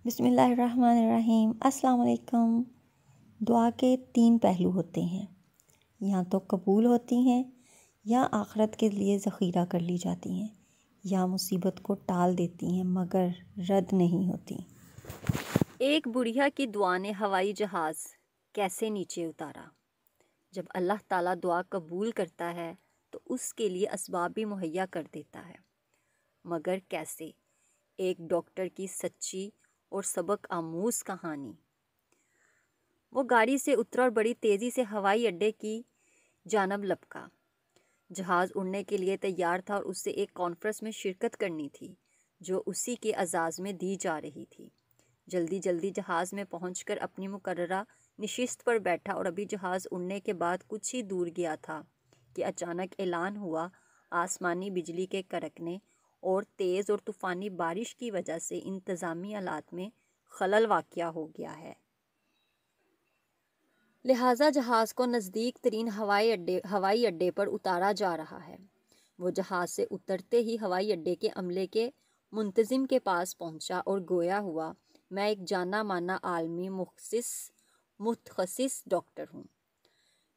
بسم اللہ الرحمن الرحیم۔ السلام علیکم۔ دعا کے 3 پہلو ہوتے ہیں، یا تو قبول ہوتی ہیں، یا آخرت کے لیے ذخیرہ کر لی جاتی ہیں، یا مصیبت کو ٹال دیتی ہیں مگر رد نہیں ہوتی۔ ایک بڑھیا کی دعا نے ہوائی جہاز کیسے نیچے اتارا۔ جب اللہ تعالیٰ دعا قبول کرتا ہے تو اس کے لیے اسباب بھی مہیا کر دیتا ہے، مگر کیسے؟ ایک ڈاکٹر کی سچی اور سبق آموز کہانی۔ وہ گاڑی سے اترا اور بڑی تیزی سے ہوائی اڈے کی جانب لپکا۔ جہاز اڑنے کے لیے تیار تھا اور اسے ایک کانفرنس میں شرکت کرنی تھی جو اسی کے اعزاز میں دی جا رہی تھی۔ جلدی جلدی جہاز میں پہنچ کر اپنی مقررہ نشست پر بیٹھا اور ابھی جہاز اڑنے کے بعد کچھ ہی دور گیا تھا کہ اچانک اعلان ہوا، آسمانی بجلی کے کڑکنے اور تیز اور طوفانی بارش کی وجہ سے انتظامی آلات میں خلل واقع ہو گیا ہے۔ لہٰذا جہاز کو نزدیک ترین ہوائی اڈے پر اتارا جا رہا ہے۔ وہ جہاز سے اترتے ہی ہوائی اڈے کے عملے کے منتظم کے پاس پہنچا اور گویا ہوا، میں ایک جانا مانا عالمی متخصص ڈاکٹر ہوں۔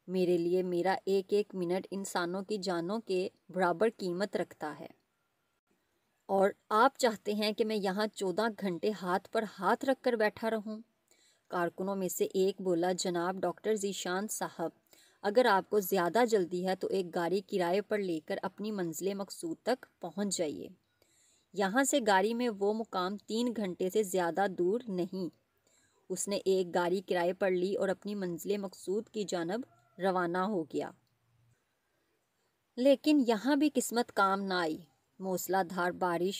میرے لیے میرا ایک ایک منٹ انسانوں کی جانوں کے برابر قیمت رکھتا ہے، اور آپ چاہتے ہیں کہ میں یہاں 14 گھنٹے ہاتھ پر ہاتھ رکھ کر بیٹھا رہوں؟ کارکنوں میں سے ایک بولا، جناب ڈاکٹر ذیشان صاحب، اگر آپ کو زیادہ جلدی ہے تو ایک گاڑی کرائے پر لے کر اپنی منزل مقصود تک پہنچ جائیے۔ یہاں سے گاڑی میں وہ مقام 3 گھنٹے سے زیادہ دور نہیں۔ اس نے ایک گاڑی کرائے پر لی اور اپنی منزل مقصود کی جانب روانہ ہو گیا۔ لیکن یہاں بھی قسمت کام نہ آئی۔ موسلا دھار بارش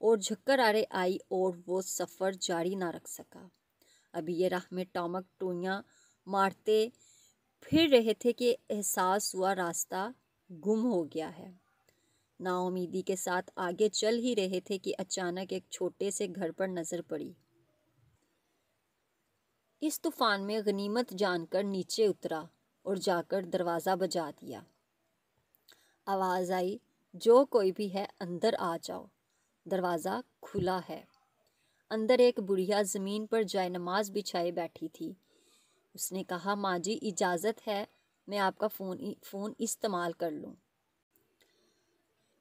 اور جھکر آڑے آئی اور وہ سفر جاری نہ رکھ سکا۔ ابھی یہ راہ میں ٹامک ٹوئیاں مارتے پھر رہے تھے کہ احساس ہوا راستہ گم ہو گیا ہے۔ نا امیدی کے ساتھ آگے چل ہی رہے تھے کہ اچانک ایک چھوٹے سے گھر پر نظر پڑی۔ اس طوفان میں غنیمت جان کر نیچے اترا اور جا کر دروازہ بجا دیا۔ آواز آئی، جو کوئی بھی ہے اندر آ جاؤ۔ دروازہ کھلا ہے۔ اندر ایک بڑھیا زمین پر جائے نماز بچھائے بیٹھی تھی۔ اس نے کہا، ماں جی اجازت ہے میں آپ کا فون استعمال کر لوں؟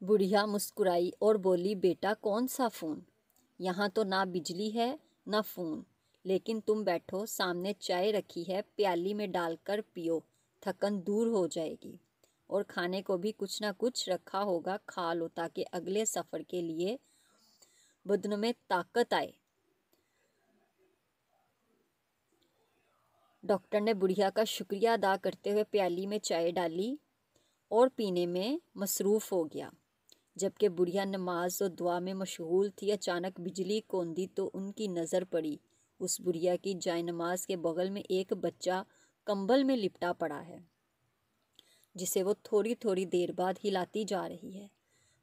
بڑھیا مسکرائی اور بولی، بیٹا کون سا فون؟ یہاں تو نہ بجلی ہے نہ فون، لیکن تم بیٹھو، سامنے چائے رکھی ہے، پیالی میں ڈال کر پیو، تھکن دور ہو جائے گی، اور کھانے کو بھی کچھ نہ کچھ رکھا ہوگا، کھا لو تاکہ اگلے سفر کے لیے بدن میں طاقت آئے۔ ڈاکٹر نے بڑھیا کا شکریہ ادا کرتے ہوئے پیالی میں چائے ڈالی اور پینے میں مصروف ہو گیا۔ جبکہ بڑھیا نماز و دعا میں مشغول تھی، اچانک بجلی کوندی تو ان کی نظر پڑی اس بڑھیا کی جائے نماز کے بغل میں ایک بچہ کمبل میں لپٹا پڑا ہے، جسے وہ تھوڑی تھوڑی دیر بعد ہلاتی جا رہی ہے۔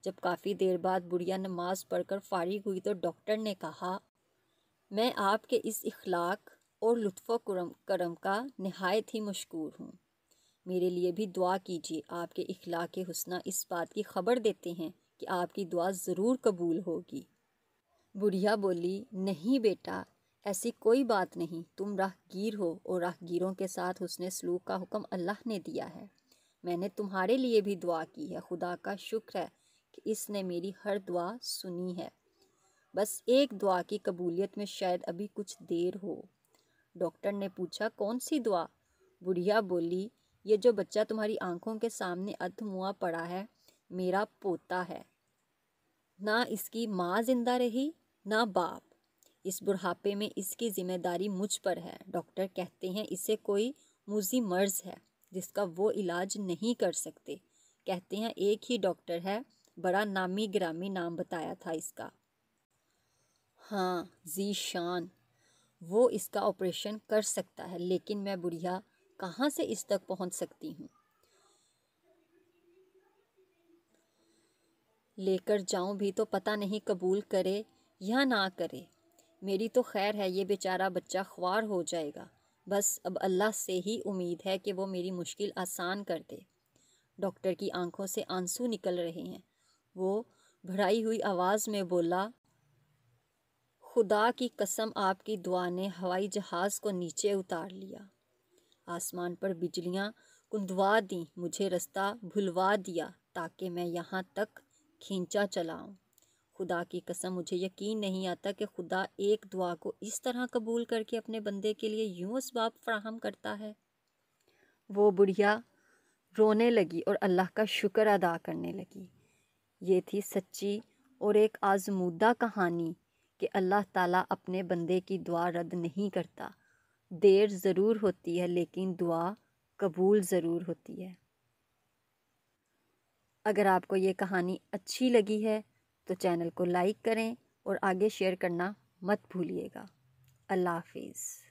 جب کافی دیر بعد بڑھیا نماز پڑھ کر فارغ ہوئی تو ڈاکٹر نے کہا، میں آپ کے اس اخلاق اور لطف و کرم کا نہایت ہی مشکور ہوں۔ میرے لیے بھی دعا کیجیے۔ آپ کے اخلاق حسنہ اس بات کی خبر دیتے ہیں کہ آپ کی دعا ضرور قبول ہوگی۔ بڑھیا بولی، نہیں بیٹا، ایسی کوئی بات نہیں، تم راہ گیر ہو اور راہ گیروں کے ساتھ حسن سلوک کا حکم اللہ نے دیا ہے۔ میں نے تمہارے لیے بھی دعا کی ہے، خدا کا شکر ہے کہ اس نے میری ہر دعا سنی ہے۔ بس ایک دعا کی قبولیت میں شاید ابھی کچھ دیر ہو۔ ڈاکٹر نے پوچھا، کون سی دعا؟ بڑھیا بولی، یہ جو بچہ تمہاری آنکھوں کے سامنے ادھموا پڑا ہے، میرا پوتا ہے۔ نہ اس کی ماں زندہ رہی نہ باپ۔ اس بڑھاپے میں اس کی ذمہ داری مجھ پر ہے۔ ڈاکٹر کہتے ہیں اسے کوئی موذی مرض ہے جس کا وہ علاج نہیں کر سکتے۔ کہتے ہیں ایک ہی ڈاکٹر ہے، بڑا نامی گرامی نام بتایا تھا اس کا۔ ہاں، ذیشان، وہ اس کا آپریشن کر سکتا ہے، لیکن میں بڑھیا کہاں سے اس تک پہنچ سکتی ہوں؟ لے کر جاؤں بھی تو پتہ نہیں قبول کرے یا نہ کرے۔ میری تو خیر ہے، یہ بیچارہ بچہ خوار ہو جائے گا، بس اب اللہ سے ہی امید ہے کہ وہ میری مشکل آسان کر دے۔ ڈاکٹر کی آنکھوں سے آنسو نکل رہے ہیں۔ وہ بھرائی ہوئی آواز میں بولا، خدا کی قسم آپ کی دعا نے ہوائی جہاز کو نیچے اتار لیا۔ آسمان پر بجلیاں کندوا دیں، مجھے رستہ بھلوا دیا تاکہ میں یہاں تک کھینچا چلاؤں۔ خدا کی قسم مجھے یقین نہیں آتا کہ خدا ایک دعا کو اس طرح قبول کر کے اپنے بندے کے لیے یوں اسباب فراہم کرتا ہے۔ وہ بڑھیا رونے لگی اور اللہ کا شکر ادا کرنے لگی۔ یہ تھی سچی اور ایک آزمودہ کہانی کہ اللہ تعالیٰ اپنے بندے کی دعا رد نہیں کرتا۔ دیر ضرور ہوتی ہے لیکن دعا قبول ضرور ہوتی ہے۔ اگر آپ کو یہ کہانی اچھی لگی ہے تو چینل کو لائک کریں اور آگے شیئر کرنا مت بھولیے گا۔ اللہ حافظ۔